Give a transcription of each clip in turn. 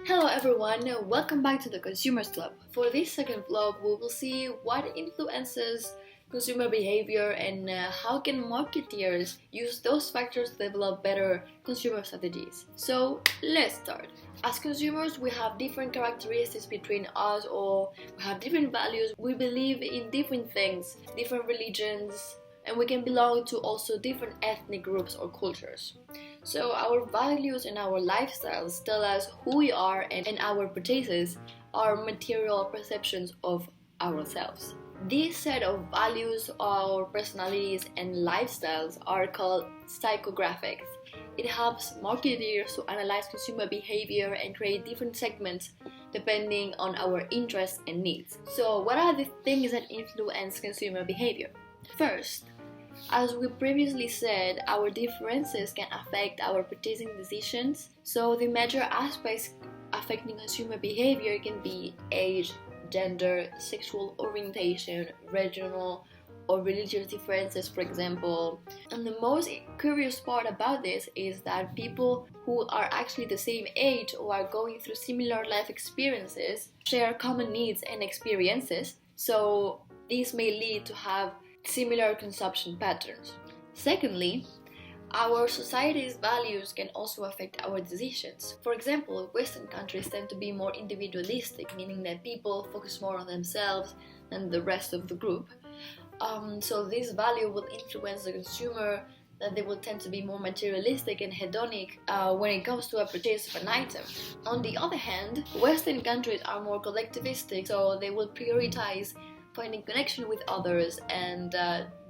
Hello everyone, welcome back to the Consumers Club. For this second vlog, we will see what influences consumer behavior and how can marketeers use those factors to develop better consumer strategies. So let's start. As consumers, we have different characteristics between us, or we have different values. We believe in different things, different religions, and we can belong to also different ethnic groups or cultures. So our values and our lifestyles tell us who we are, and our purchases are material perceptions of ourselves. This set of values, our personalities and lifestyles are called psychographics. It helps marketers to analyze consumer behavior and create different segments depending on our interests and needs. So what are the things that influence consumer behavior? First, as we previously said, our differences can affect our purchasing decisions. So the major aspects affecting consumer behavior can be age, gender, sexual orientation, regional or religious differences, for example. And the most curious part about this is that people who are actually the same age or are going through similar life experiences share common needs and experiences. So these may lead to have similar consumption patterns. Secondly, our society's values can also affect our decisions. For example, Western countries tend to be more individualistic, meaning that people focus more on themselves than the rest of the group. So this value will influence the consumer, that they will tend to be more materialistic and hedonic when it comes to a purchase of an item. On the other hand, Western countries are more collectivistic, so they will prioritize finding connection with others, and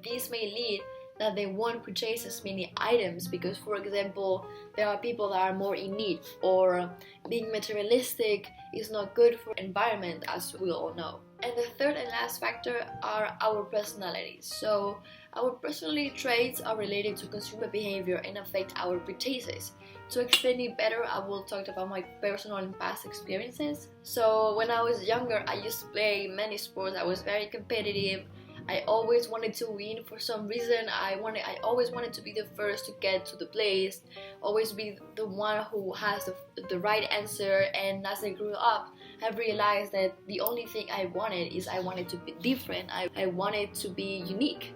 this may lead that they won't purchase as many items because, for example, there are people that are more in need, or being materialistic is not good for environment, as we all know. And the third and last factor are our personalities. So our personality traits are related to consumer behavior and affect our purchases. To explain it better, I will talk about my personal and past experiences. So when I was younger, I used to play many sports. I was very competitive. I always wanted to win for some reason. I always wanted to be the first to get to the place, always be the one who has the right answer. And as I grew up, I realized that the only thing I wanted to be different. I wanted to be unique.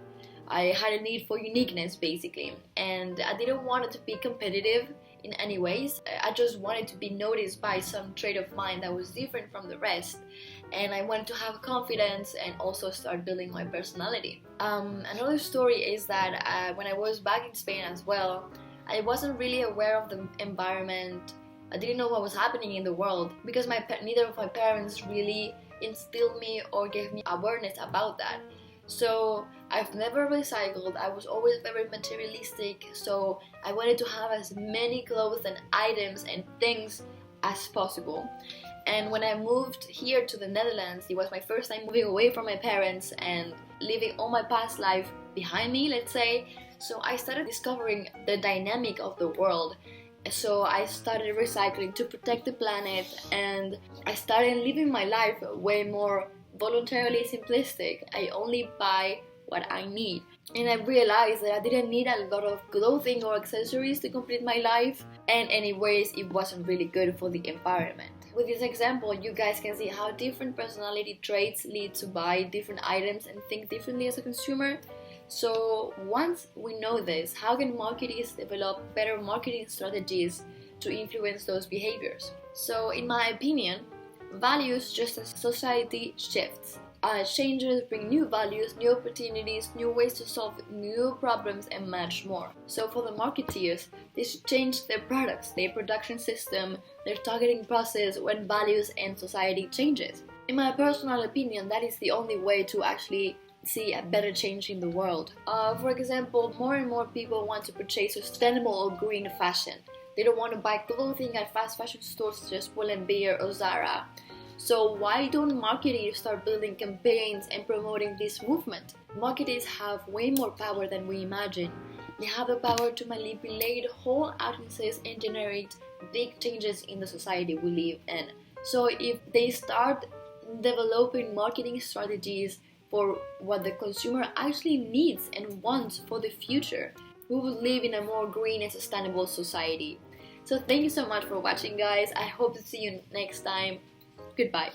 I had a need for uniqueness, basically, and I didn't want it to be competitive in any ways. I just wanted to be noticed by some trait of mine that was different from the rest, and I wanted to have confidence and also start building my personality. Another story is that when I was back in Spain as well, I wasn't really aware of the environment. I didn't know what was happening in the world because neither of my parents really instilled me or gave me awareness about that. So I've never recycled. I was always very materialistic, so I wanted to have as many clothes and items and things as possible. And when I moved here to the Netherlands, it was my first time moving away from my parents and leaving all my past life behind me, let's say. So I started discovering the dynamic of the world. So I started recycling to protect the planet, and I started living my life way more voluntarily simplistic. I only buy what I need. And I realized that I didn't need a lot of clothing or accessories to complete my life, and anyways, it wasn't really good for the environment. With this example, you guys can see how different personality traits lead to buy different items and think differently as a consumer. So once we know this, how can marketers develop better marketing strategies to influence those behaviors? So in my opinion, values just as society shifts. Changes bring new values, new opportunities, new ways to solve new problems, and much more. So for the marketeers, they should change their products, their production system, their targeting process when values and society changes. In my personal opinion, that is the only way to actually see a better change in the world. For example, more and more people want to purchase sustainable or green fashion. They don't want to buy clothing at fast fashion stores such as Pull&Bear or Zara. So why don't marketers start building campaigns and promoting this movement? Marketers have way more power than we imagine. They have the power to manipulate whole audiences and generate big changes in the society we live in. So if they start developing marketing strategies for what the consumer actually needs and wants for the future, we will live in a more green and sustainable society. So thank you so much for watching, guys. I hope to see you next time. Goodbye.